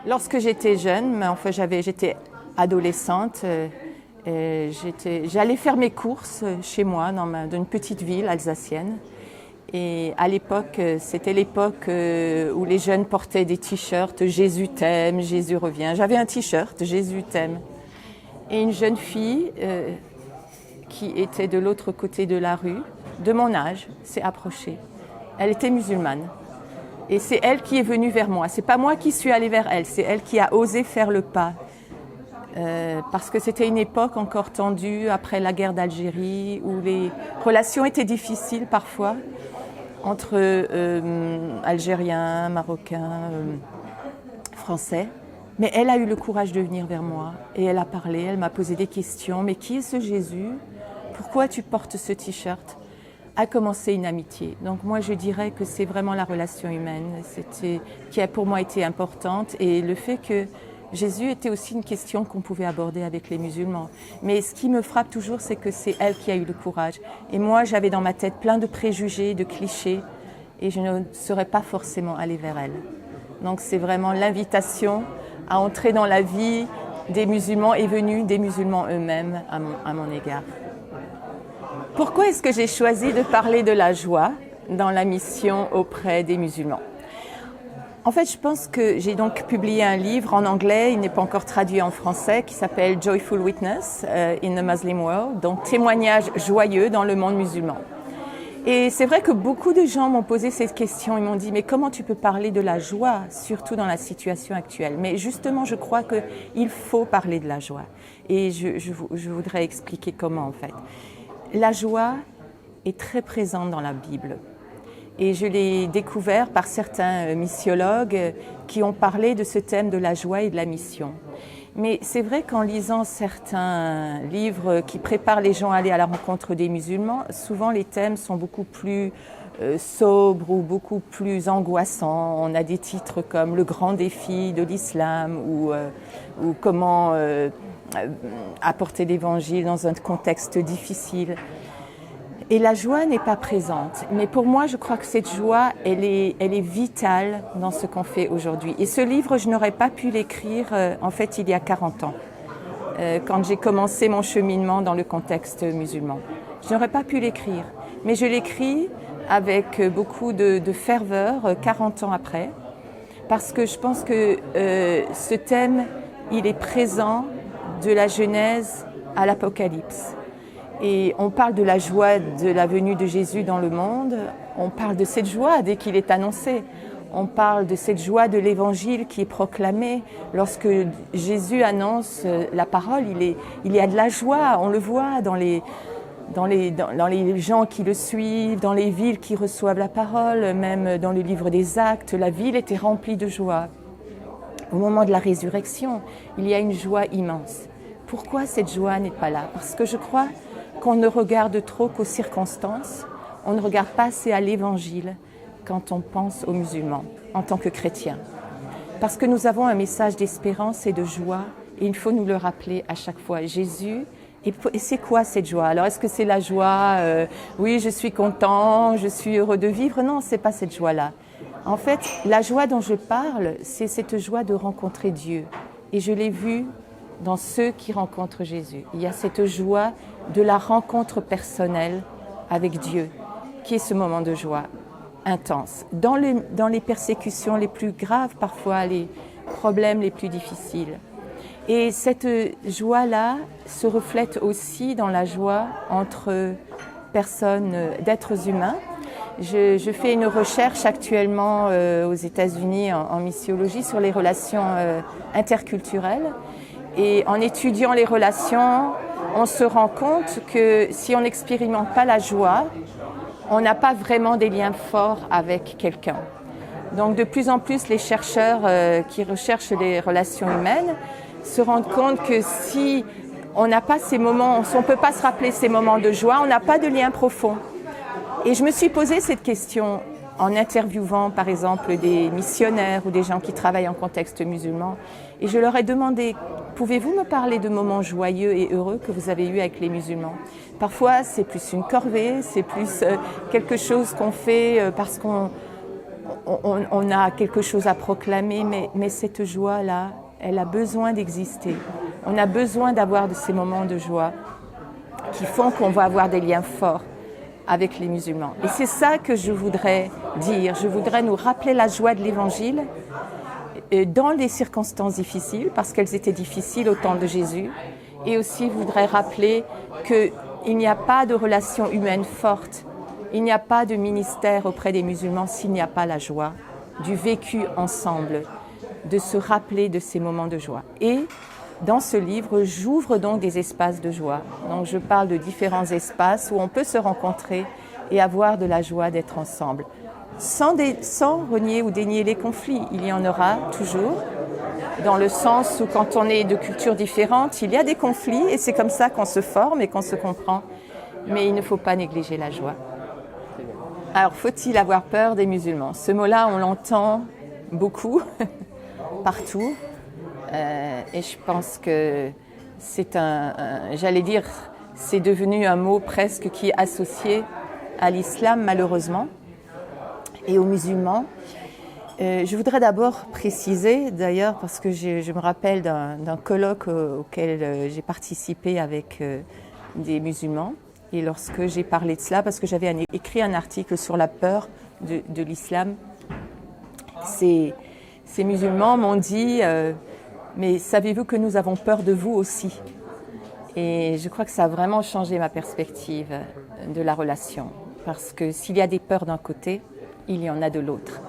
Lorsque j'étais jeune, enfin j'étais adolescente, j'allais faire mes courses chez moi dans une petite ville alsacienne. Et à l'époque, c'était l'époque où les jeunes portaient des t-shirts « Jésus t'aime, Jésus revient ». J'avais un t-shirt « Jésus t'aime ». Et une jeune fille qui était de l'autre côté de la rue, de mon âge, s'est approchée. Elle était musulmane. Et c'est elle qui est venue vers moi. C'est pas moi qui suis allée vers elle, c'est elle qui a osé faire le pas. Parce que c'était une époque encore tendue après la guerre d'Algérie, où les relations étaient difficiles parfois entre Algériens, Marocains, Français. Mais elle a eu le courage de venir vers moi et elle a parlé, elle m'a posé des questions. Mais qui est ce Jésus? Pourquoi tu portes ce t-shirt? A commencé une amitié. Donc moi je dirais que c'est vraiment la relation humaine qui a pour moi été importante, et le fait que Jésus était aussi une question qu'on pouvait aborder avec les musulmans. Mais ce qui me frappe toujours, c'est que c'est elle qui a eu le courage. Et moi j'avais dans ma tête plein de préjugés, de clichés, et je ne serais pas forcément allée vers elle. Donc c'est vraiment l'invitation à entrer dans la vie des musulmans est venue des musulmans eux-mêmes à mon égard. Pourquoi est-ce que j'ai choisi de parler de la joie dans la mission auprès des musulmans? En fait, je pense que j'ai donc publié un livre en anglais, il n'est pas encore traduit en français, qui s'appelle Joyful Witness in the Muslim World, donc témoignage joyeux dans le monde musulman. Et c'est vrai que beaucoup de gens m'ont posé cette question, ils m'ont dit « mais comment tu peux parler de la joie, surtout dans la situation actuelle ?» Mais justement, je crois qu'il faut parler de la joie. Et je voudrais expliquer comment en fait. La joie est très présente dans la Bible. Et je l'ai découvert par certains missiologues qui ont parlé de ce thème de la joie et de la mission. Mais c'est vrai qu'en lisant certains livres qui préparent les gens à aller à la rencontre des musulmans, souvent les thèmes sont beaucoup plus sobres ou beaucoup plus angoissants. On a des titres comme « Le grand défi de l'islam » ou comment apporter l'évangile dans un contexte difficile. Et la joie n'est pas présente. Mais pour moi, je crois que cette joie, elle est vitale dans ce qu'on fait aujourd'hui. Et ce livre, je n'aurais pas pu l'écrire, en fait, il y a 40 ans, quand j'ai commencé mon cheminement dans le contexte musulman. Je n'aurais pas pu l'écrire. Mais je l'écris avec beaucoup de ferveur, 40 ans après, parce que je pense que ce thème, il est présent de la Genèse à l'Apocalypse. Et on parle de la joie de la venue de Jésus dans le monde, on parle de cette joie dès qu'il est annoncé, on parle de cette joie de l'évangile qui est proclamée. Lorsque Jésus annonce la parole, il y a de la joie, on le voit dans les gens qui le suivent, dans les villes qui reçoivent la parole, même dans le livre des Actes, la ville était remplie de joie. Au moment de la résurrection, il y a une joie immense. Pourquoi cette joie n'est pas là? Parce que je crois qu'on ne regarde trop qu'aux circonstances, on ne regarde pas assez à l'évangile quand on pense aux musulmans, en tant que chrétiens. Parce que nous avons un message d'espérance et de joie, et il faut nous le rappeler à chaque fois. Jésus, et c'est quoi cette joie? Alors est-ce que c'est la joie, oui je suis content, je suis heureux de vivre? Non, c'est pas cette joie-là. En fait, la joie dont je parle, c'est cette joie de rencontrer Dieu. Et je l'ai vu dans ceux qui rencontrent Jésus. Il y a cette joie de la rencontre personnelle avec Dieu, qui est ce moment de joie intense. Dans les persécutions les plus graves, parfois les problèmes les plus difficiles. Et cette joie-là se reflète aussi dans la joie entre personnes, d'êtres humains. Je fais une recherche actuellement aux États-Unis en missiologie sur les relations interculturelles. Et en étudiant les relations, on se rend compte que si on n'expérimente pas la joie, on n'a pas vraiment des liens forts avec quelqu'un. Donc de plus en plus, les chercheurs qui recherchent les relations humaines se rendent compte que si on n'a pas ces moments, si on ne peut pas se rappeler ces moments de joie, on n'a pas de lien profond. Et je me suis posé cette question en interviewant par exemple des missionnaires ou des gens qui travaillent en contexte musulman. Et je leur ai demandé, pouvez-vous me parler de moments joyeux et heureux que vous avez eus avec les musulmans? Parfois c'est plus une corvée, c'est plus quelque chose qu'on fait parce qu'on on a quelque chose à proclamer, mais cette joie-là, elle a besoin d'exister. On a besoin d'avoir de ces moments de joie qui font qu'on va avoir des liens forts avec les musulmans. Et c'est ça que je voudrais dire. Je voudrais nous rappeler la joie de l'Évangile dans les circonstances difficiles, parce qu'elles étaient difficiles au temps de Jésus. Et aussi, je voudrais rappeler qu'il n'y a pas de relation humaine forte, il n'y a pas de ministère auprès des musulmans s'il n'y a pas la joie, du vécu ensemble, de se rappeler de ces moments de joie. Et dans ce livre, j'ouvre donc des espaces de joie. Donc je parle de différents espaces où on peut se rencontrer et avoir de la joie d'être ensemble. Sans renier ou dénier les conflits, il y en aura toujours, dans le sens où quand on est de cultures différentes, il y a des conflits et c'est comme ça qu'on se forme et qu'on se comprend. Mais il ne faut pas négliger la joie. Alors, faut-il avoir peur des musulmans? Ce mot-là, on l'entend beaucoup, partout. Et je pense que c'est j'allais dire, c'est devenu un mot presque qui est associé à l'islam, malheureusement, et aux musulmans. Je voudrais d'abord préciser, d'ailleurs, parce que je me rappelle d'un colloque auquel j'ai participé avec des musulmans, et lorsque j'ai parlé de cela, parce que j'avais écrit un article sur la peur de l'islam, ces musulmans m'ont dit mais savez-vous que nous avons peur de vous aussi? Et je crois que ça a vraiment changé ma perspective de la relation. Parce que s'il y a des peurs d'un côté, il y en a de l'autre.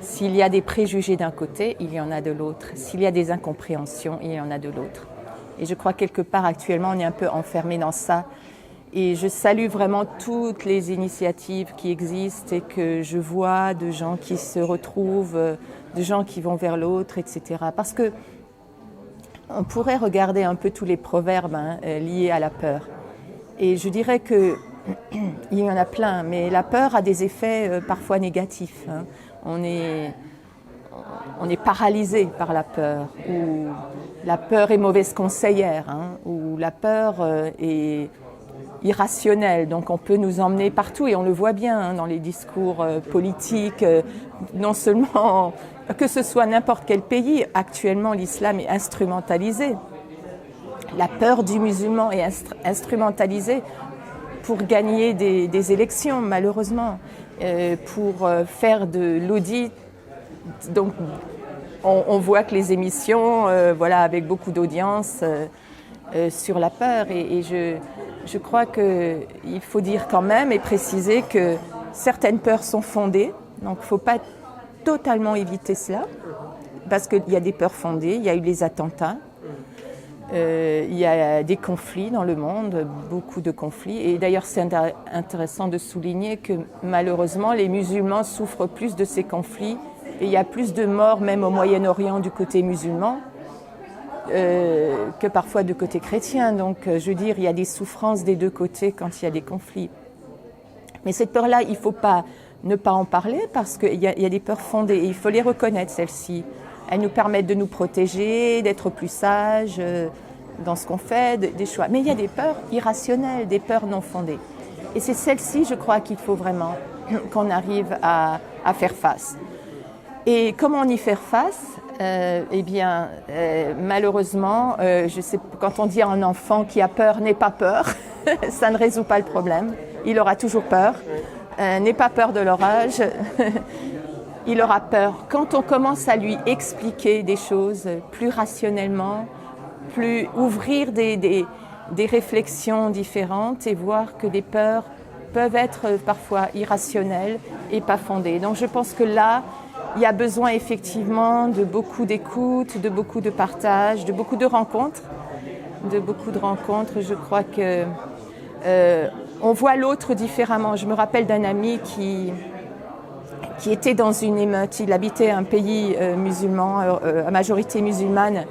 S'il y a des préjugés d'un côté, il y en a de l'autre. S'il y a des incompréhensions, il y en a de l'autre. Et je crois quelque part actuellement, on est un peu enfermé dans ça. Et je salue vraiment toutes les initiatives qui existent et que je vois de gens qui se retrouvent, de gens qui vont vers l'autre, etc. Parce que on pourrait regarder un peu tous les proverbes liés à la peur. Et je dirais qu'il y en a plein, mais la peur a des effets parfois négatifs. On est paralysé par la peur, ou la peur est mauvaise conseillère, ou la peur est irrationnelle. Donc on peut nous emmener partout, et on le voit bien dans les discours politiques, non seulement... Que ce soit n'importe quel pays, actuellement l'islam est instrumentalisé. La peur du musulman est instrumentalisée pour gagner des élections, malheureusement, pour faire de l'audit. Donc on voit que les émissions, avec beaucoup d'audience sur la peur. Et je crois qu'il faut dire quand même et préciser que certaines peurs sont fondées, donc il ne faut pas totalement éviter cela, parce qu'il y a des peurs fondées, il y a eu les attentats, il y a des conflits dans le monde, beaucoup de conflits, et d'ailleurs c'est intéressant de souligner que malheureusement les musulmans souffrent plus de ces conflits, et il y a plus de morts même au Moyen-Orient du côté musulman que parfois du côté chrétien, donc je veux dire il y a des souffrances des deux côtés quand il y a des conflits. Mais cette peur-là, il ne faut pas ne pas en parler parce qu'il y a des peurs fondées et il faut les reconnaître, celles-ci. Elles nous permettent de nous protéger, d'être plus sages dans ce qu'on fait, des choix. Mais il y a des peurs irrationnelles, des peurs non fondées. Et c'est celles-ci, je crois, qu'il faut vraiment qu'on arrive à faire face. Et comment on y faire face? Malheureusement, je sais, quand on dit à un enfant qui a peur, n'aie pas peur, ça ne résout pas le problème. Il aura toujours peur. N'aie pas peur de l'orage, il aura peur. Quand on commence à lui expliquer des choses plus rationnellement, plus ouvrir des réflexions différentes et voir que des peurs peuvent être parfois irrationnelles et pas fondées. Donc je pense que là, il y a besoin effectivement de beaucoup d'écoute, de beaucoup de partage, de beaucoup de rencontres. Je crois que on voit l'autre différemment. Je me rappelle d'un ami qui était dans une émeute. Il habitait un pays musulman, à majorité musulmane,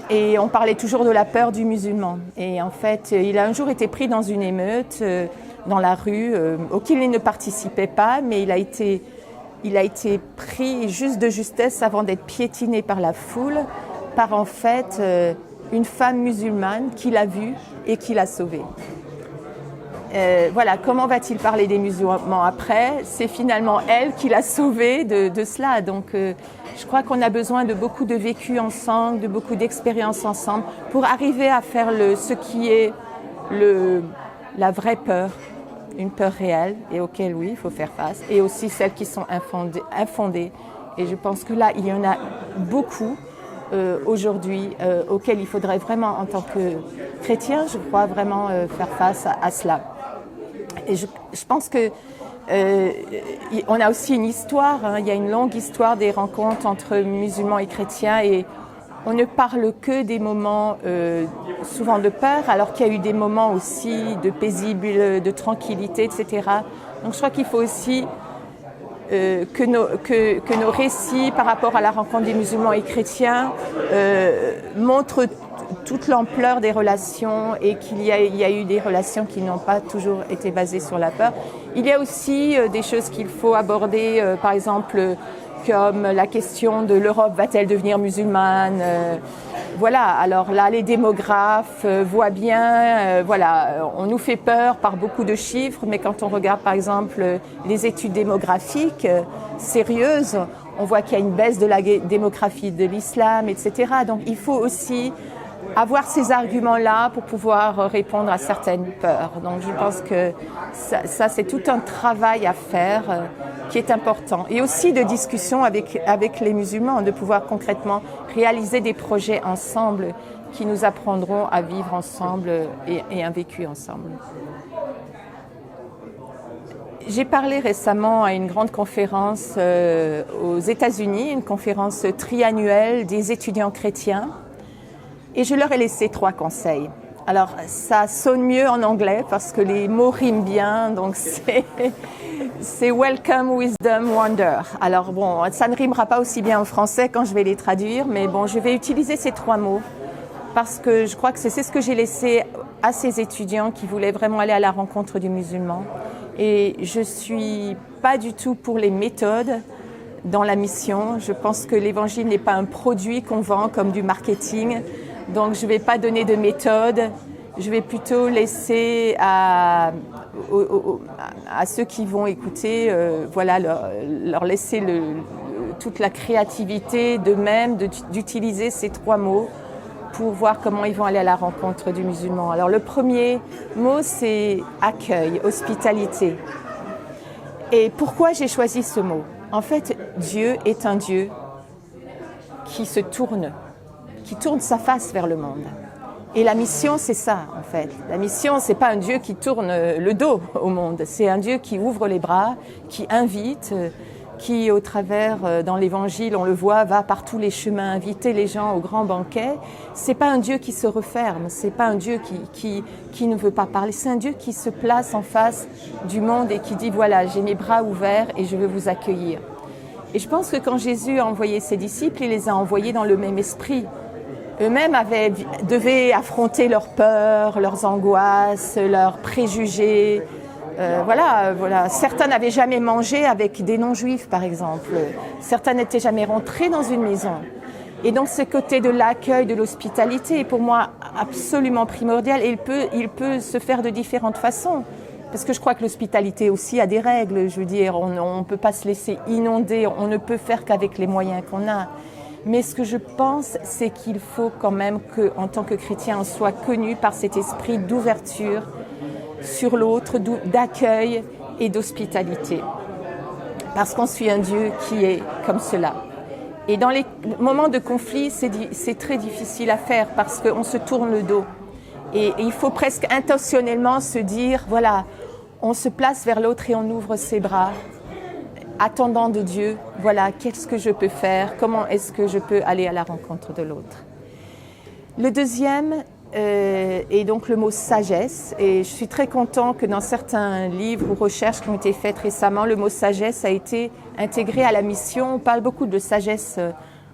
et on parlait toujours de la peur du musulman. Et en fait, il a un jour été pris dans une émeute dans la rue, auquel il ne participait pas, mais il a été pris juste de justesse avant d'être piétiné par la foule, par en fait une femme musulmane qui l'a vu et qui l'a sauvé. voilà, comment va-t-il parler des musulmans après? C'est finalement elle qui l'a sauvé de cela. Donc, je crois qu'on a besoin de beaucoup de vécu ensemble, de beaucoup d'expériences ensemble pour arriver à faire ce qui est la vraie peur, une peur réelle et auquel, oui, il faut faire face, et aussi celles qui sont infondées. Et je pense que là, il y en a beaucoup aujourd'hui auxquelles il faudrait vraiment, en tant que chrétien, je crois, vraiment faire face à cela. Et je pense que on a aussi une histoire, hein, il y a une longue histoire des rencontres entre musulmans et chrétiens, et on ne parle que des moments souvent de peur, alors qu'il y a eu des moments aussi de paisible, de tranquillité, etc. Donc je crois qu'il faut aussi que nos récits par rapport à la rencontre des musulmans et chrétiens montrent toute l'ampleur des relations, et qu'il y a eu des relations qui n'ont pas toujours été basées sur la peur. Il y a aussi des choses qu'il faut aborder, par exemple, comme la question de l'Europe va-t-elle devenir musulmane, voilà, alors là, les démographes voient bien, voilà, on nous fait peur par beaucoup de chiffres, mais quand on regarde par exemple les études démographiques sérieuses, on voit qu'il y a une baisse de la démographie de l'islam, etc. Donc il faut aussi avoir ces arguments-là pour pouvoir répondre à certaines peurs. Donc je pense que ça c'est tout un travail à faire qui est important. Et aussi de discussion avec les musulmans, de pouvoir concrètement réaliser des projets ensemble qui nous apprendront à vivre ensemble et un vécu ensemble. J'ai parlé récemment à une grande conférence aux États-Unis, une conférence triannuelle des étudiants chrétiens. Et je leur ai laissé 3 conseils. Alors, ça sonne mieux en anglais parce que les mots riment bien, donc c'est Welcome, Wisdom, Wonder. Alors bon, ça ne rimera pas aussi bien en français quand je vais les traduire, mais bon, je vais utiliser ces 3 mots parce que je crois que c'est ce que j'ai laissé à ces étudiants qui voulaient vraiment aller à la rencontre du musulman. Et je suis pas du tout pour les méthodes dans la mission. Je pense que l'évangile n'est pas un produit qu'on vend comme du marketing. Donc je ne vais pas donner de méthode, je vais plutôt laisser à ceux qui vont écouter, voilà, leur laisser toute la créativité d'eux-mêmes, d'utiliser ces 3 mots pour voir comment ils vont aller à la rencontre du musulman. Alors le premier mot, c'est accueil, hospitalité. Et pourquoi j'ai choisi ce mot? En fait, Dieu est un Dieu qui tourne sa face vers le monde. Et la mission, c'est ça, en fait. La mission, c'est pas un Dieu qui tourne le dos au monde. C'est un Dieu qui ouvre les bras, qui invite, qui, au travers, dans l'Évangile, on le voit, va par tous les chemins inviter les gens au grand banquet. C'est pas un Dieu qui se referme. C'est pas un Dieu qui ne veut pas parler. C'est un Dieu qui se place en face du monde et qui dit, voilà, j'ai mes bras ouverts et je veux vous accueillir. Et je pense que quand Jésus a envoyé ses disciples, il les a envoyés dans le même esprit. Eux-mêmes devaient affronter leurs peurs, leurs angoisses, leurs préjugés. Voilà. Certains n'avaient jamais mangé avec des non-juifs, par exemple. Certains n'étaient jamais rentrés dans une maison. Et donc, ce côté de l'accueil, de l'hospitalité est pour moi absolument primordial. Et il peut se faire de différentes façons. Parce que je crois que l'hospitalité aussi a des règles. Je veux dire, on ne peut pas se laisser inonder. On ne peut faire qu'avec les moyens qu'on a. Mais ce que je pense, c'est qu'il faut quand même qu'en tant que chrétien, on soit connu par cet esprit d'ouverture sur l'autre, d'accueil et d'hospitalité. Parce qu'on suit un Dieu qui est comme cela. Et dans les moments de conflit, c'est très difficile à faire parce qu'on se tourne le dos. Et il faut presque intentionnellement se dire, voilà, on se place vers l'autre et on ouvre ses bras. Attendant de Dieu, voilà, qu'est-ce que je peux faire? Comment est-ce que je peux aller à la rencontre de l'autre? Le deuxième est donc le mot sagesse. Et je suis très content que dans certains livres ou recherches qui ont été faites récemment, le mot sagesse a été intégré à la mission. On parle beaucoup de sagesse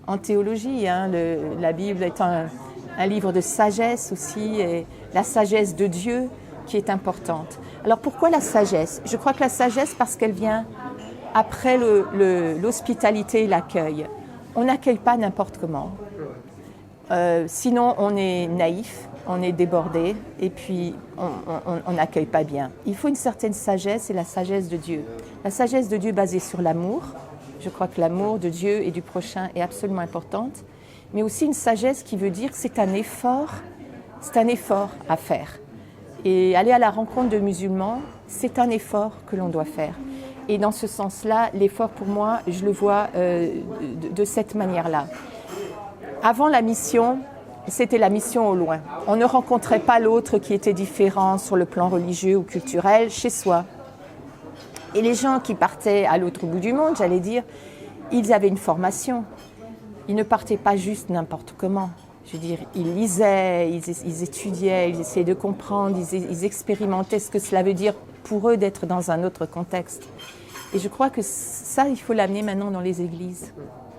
en théologie. Hein. La Bible est un livre de sagesse aussi, et la sagesse de Dieu qui est importante. Alors pourquoi la sagesse? Je crois que la sagesse, parce qu'elle vient après l'hospitalité et l'accueil. On n'accueille pas n'importe comment. Sinon, on est naïf. on est débordé et puis on n'accueille pas bien. Il faut une certaine sagesse et la sagesse de Dieu. La sagesse de Dieu basée sur l'amour. Je crois que l'amour de Dieu et du prochain est absolument importante, mais aussi une sagesse qui veut dire que c'est un effort à faire. Et aller à la rencontre de musulmans, c'est un effort que l'on doit faire. Et dans ce sens-là, l'effort pour moi, je le vois de cette manière-là. Avant la mission, c'était la mission au loin. On ne rencontrait pas l'autre qui était différent sur le plan religieux ou culturel chez soi. Et les gens qui partaient à l'autre bout du monde, j'allais dire, ils avaient une formation. Ils ne partaient pas juste n'importe comment. Je veux dire, ils lisaient, ils étudiaient, ils essayaient de comprendre, ils expérimentaient ce que cela veut dire pour eux d'être dans un autre contexte. Et je crois que ça, il faut l'amener maintenant dans les églises.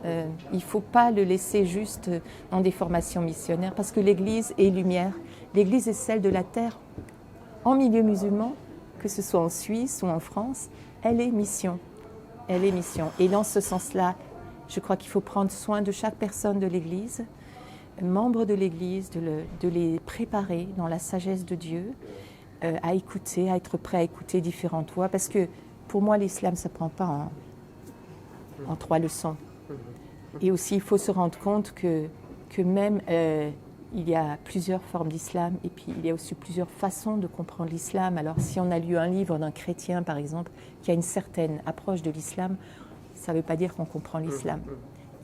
Il ne faut pas le laisser juste dans des formations missionnaires, parce que l'Église est lumière. L'Église est celle de la terre. En milieu musulman, que ce soit en Suisse ou en France, elle est mission. Elle est mission. Et dans ce sens-là, je crois qu'il faut prendre soin de chaque personne de l'Église, membre de l'Église, de les préparer dans la sagesse de Dieu, à écouter, à être prêt à écouter différentes voix. Parce que pour moi, l'islam, ça ne prend pas en 3 leçons. Et aussi, il faut se rendre compte que même il y a plusieurs formes d'islam et puis il y a aussi plusieurs façons de comprendre l'islam. Alors, si on a lu un livre d'un chrétien, par exemple, qui a une certaine approche de l'islam, ça ne veut pas dire qu'on comprend l'islam.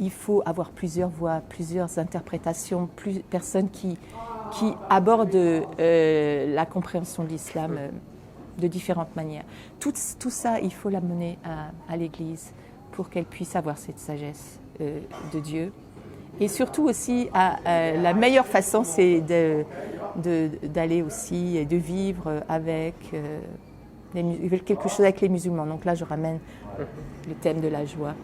Il faut avoir plusieurs voix, plusieurs interprétations, personnes qui abordent la compréhension de l'islam de différentes manières. Tout ça, il faut l'amener à l'Église pour qu'elle puisse avoir cette sagesse de Dieu. Et surtout aussi, la meilleure façon, c'est d'aller aussi et de vivre avec quelque chose avec les musulmans. Donc là, je ramène le thème de la joie.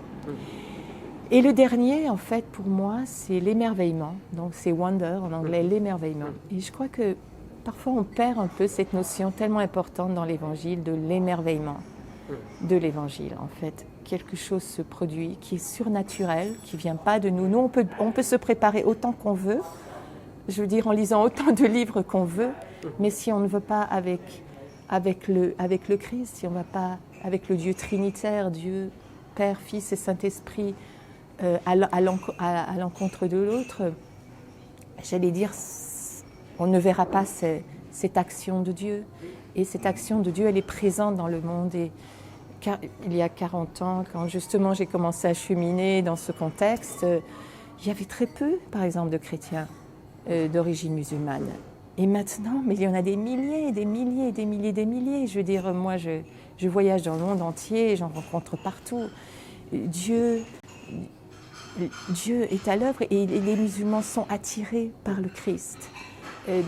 Et le dernier, en fait, pour moi, c'est l'émerveillement. Donc c'est wonder en anglais, l'émerveillement. Et je crois que parfois on perd un peu cette notion tellement importante dans l'Évangile de l'émerveillement de l'Évangile, en fait. Quelque chose se produit qui est surnaturel, qui ne vient pas de nous. Nous, on peut se préparer autant qu'on veut, je veux dire en lisant autant de livres qu'on veut, mais si on ne veut pas avec le Christ, si on ne va pas avec le Dieu trinitaire, Dieu, Père, Fils et Saint-Esprit, à l'encontre de l'autre, j'allais dire, on ne verra pas cette action de Dieu. Et cette action de Dieu, elle est présente dans le monde. Et il y a 40 ans, quand justement j'ai commencé à cheminer dans ce contexte, il y avait très peu, par exemple, de chrétiens d'origine musulmane. Et maintenant, mais il y en a des milliers, des milliers, des milliers, des milliers. Je veux dire, moi, je voyage dans le monde entier, j'en rencontre partout. Dieu est à l'œuvre et les musulmans sont attirés par le Christ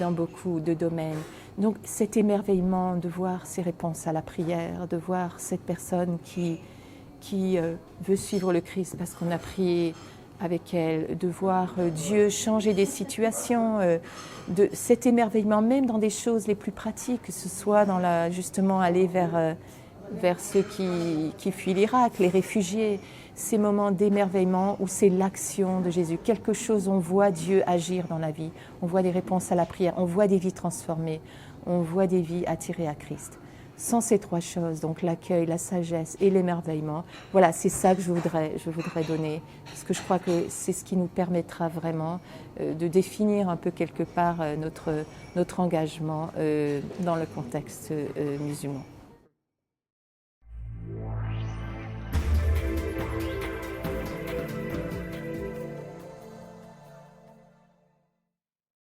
dans beaucoup de domaines. Donc cet émerveillement de voir ces réponses à la prière, de voir cette personne qui veut suivre le Christ parce qu'on a prié avec elle, de voir Dieu changer des situations, de cet émerveillement même dans des choses les plus pratiques, que ce soit justement aller vers ceux qui fuient l'Irak, les réfugiés, ces moments d'émerveillement où c'est l'action de Jésus. Quelque chose, on voit Dieu agir dans la vie, on voit des réponses à la prière, on voit des vies transformées, on voit des vies attirées à Christ. Sans ces 3 choses, donc l'accueil, la sagesse et l'émerveillement, voilà, c'est ça que je voudrais donner, parce que je crois que c'est ce qui nous permettra vraiment de définir un peu quelque part notre engagement dans le contexte musulman.